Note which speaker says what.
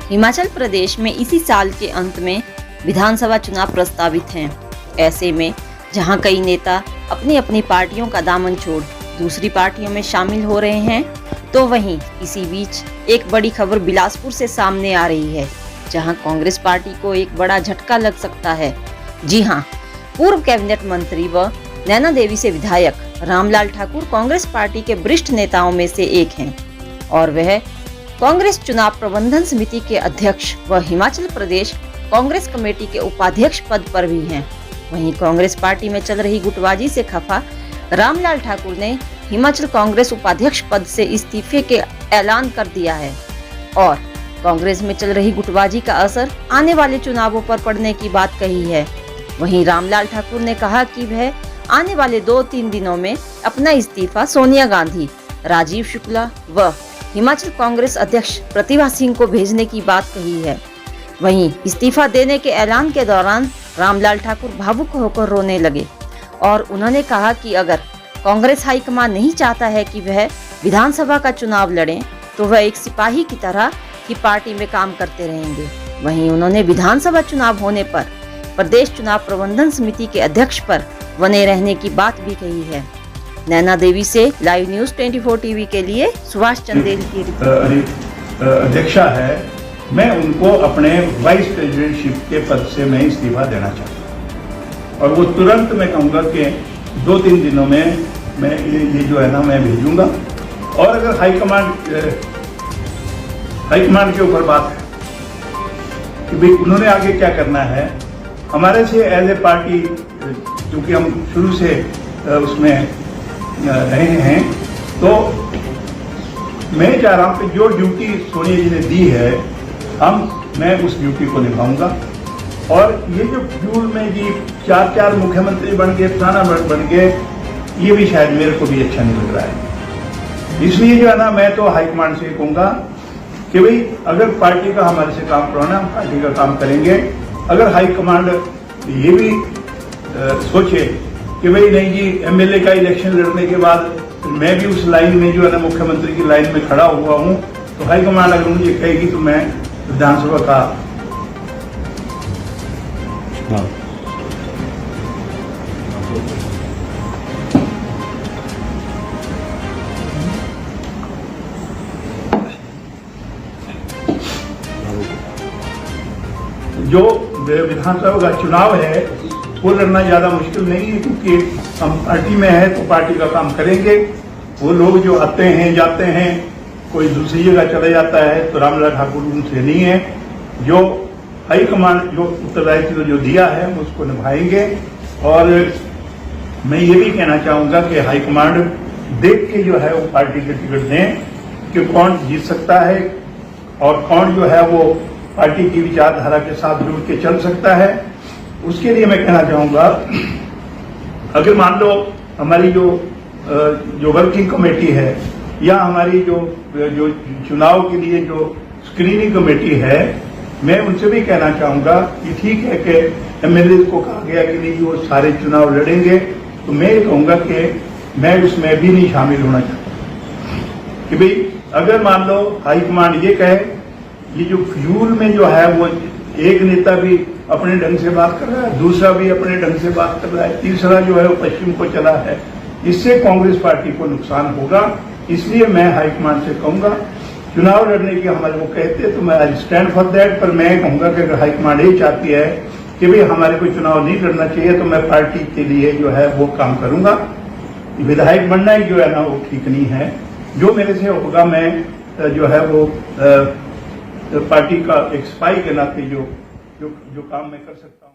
Speaker 1: हिमाचल प्रदेश में इसी साल के अंत में विधानसभा चुनाव प्रस्तावित हैं। ऐसे में जहां कई नेता अपनी अपनी पार्टियों का दामन छोड़ दूसरी पार्टियों में शामिल हो रहे हैं, तो वहीं इसी बीच एक बड़ी खबर बिलासपुर से सामने आ रही है, जहां कांग्रेस पार्टी को एक बड़ा झटका लग सकता है। जी हां, पूर्व कैबिनेट मंत्री व नैना देवी से विधायक रामलाल ठाकुर कांग्रेस पार्टी के वरिष्ठ नेताओं में से एक हैं और वह कांग्रेस चुनाव प्रबंधन समिति के अध्यक्ष व हिमाचल प्रदेश कांग्रेस कमेटी के उपाध्यक्ष पद पर भी हैं। वहीं कांग्रेस पार्टी में चल रही गुटबाजी से खफा रामलाल ठाकुर ने हिमाचल कांग्रेस उपाध्यक्ष पद से इस्तीफे के ऐलान कर दिया है और कांग्रेस में चल रही गुटबाजी का असर आने वाले चुनावों पर पड़ने की बात कही है। वहीं रामलाल ठाकुर ने कहा कि वह आने वाले 2-3 दिनों में अपना इस्तीफा सोनिया गांधी, राजीव शुक्ला व हिमाचल कांग्रेस अध्यक्ष प्रतिभा सिंह को भेजने की बात कही है। वहीं इस्तीफा देने के ऐलान के दौरान रामलाल ठाकुर भावुक होकर रोने लगे और उन्होंने कहा कि अगर कांग्रेस हाईकमान नहीं चाहता है कि वह विधानसभा का चुनाव लड़ें, तो वह एक सिपाही की तरह ही पार्टी में काम करते रहेंगे। वहीं उन्होंने विधानसभा चुनाव होने पर प्रदेश चुनाव प्रबंधन समिति के अध्यक्ष पर बने रहने की बात भी कही है। नैना देवी से लाइव न्यूज 24 टीवी के लिए सुभाष चंदेल की
Speaker 2: अध्यक्षा है, मैं उनको अपने वाइस प्रेसिडेंटशिप के पद से मैं इस्तीफा देना चाहता हूँ और वो तुरंत मैं कहूँगा कि 2-3 दिनों में मैं ये जो है ना मैं भेजूंगा। और अगर हाईकमांड के ऊपर बात है कि भाई उन्होंने आगे क्या करना है, हमारे से एज ए पार्टी क्योंकि हम शुरू से उसमें रहे हैं, तो मैं चाह रहा हूँ कि जो ड्यूटी सोनिया जी ने दी है मैं उस ड्यूटी को निभाऊंगा। और ये जो फ्यूल में जी 4 मुख्यमंत्री बन गए, फलाना बन गए, ये भी शायद मेरे को भी अच्छा नहीं लग रहा है। इसलिए जो है ना मैं तो हाईकमांड से कहूँगा कि भाई अगर पार्टी का हमारे से काम करवाना, हम पार्टी का काम करेंगे। अगर हाईकमांड ये भी सोचे कि भाई नहीं जी एमएलए का इलेक्शन लड़ने के बाद मैं भी उस लाइन में जो है ना मुख्यमंत्री की लाइन में खड़ा हुआ हूँ, तो हाईकमांड अगर मुझे कहेगी तो मैं विधानसभा का जो विधानसभा का चुनाव है वो लड़ना ज्यादा मुश्किल नहीं है, क्योंकि हम पार्टी में है तो पार्टी का काम करेंगे। वो लोग जो आते हैं जाते हैं, कोई दूसरी जगह चला जाता है, तो रामलाल ठाकुर उनसे नहीं है। जो हाईकमांड जो उत्तरदायित्व जो दिया है उसको निभाएंगे। और मैं ये भी कहना चाहूंगा कि हाईकमांड देख के जो है वो पार्टी के टिकट दें कि कौन जीत सकता है और कौन जो है वो पार्टी की विचारधारा के साथ जुड़ के चल सकता है। उसके लिए मैं कहना चाहूंगा, अगर मान लो हमारी जो वर्किंग कमेटी है या हमारी जो चुनाव के लिए जो स्क्रीनिंग कमेटी है, मैं उनसे भी कहना चाहूंगा कि ठीक है कि एमएलए को कहा गया कि नहीं वो सारे चुनाव लड़ेंगे, तो मैं ये कहूंगा कि मैं उसमें भी नहीं शामिल होना चाहता। कि भाई अगर मान लो हाईकमांड ये कहे, ये जो फ्यूल में जो है वो एक नेता भी अपने ढंग से बात कर रहा है, दूसरा भी अपने ढंग से बात कर रहा है, तीसरा जो है वो पश्चिम को चला है, इससे कांग्रेस पार्टी को नुकसान होगा। इसलिए मैं हाईकमांड से कहूंगा, चुनाव लड़ने की हमारे वो कहते तो मैं आई स्टैंड फॉर दैट, पर मैं कहूंगा कि अगर हाईकमांड ये चाहती है कि भाई हमारे को चुनाव नहीं लड़ना चाहिए, तो मैं पार्टी के लिए जो है वो काम करूंगा। विधायक बनना ही जो है ना वो ठीक नहीं है। जो मेरे से होगा मैं जो है वो पार्टी का एक सिपाही के नाते जो काम मैं कर सकता हूँ।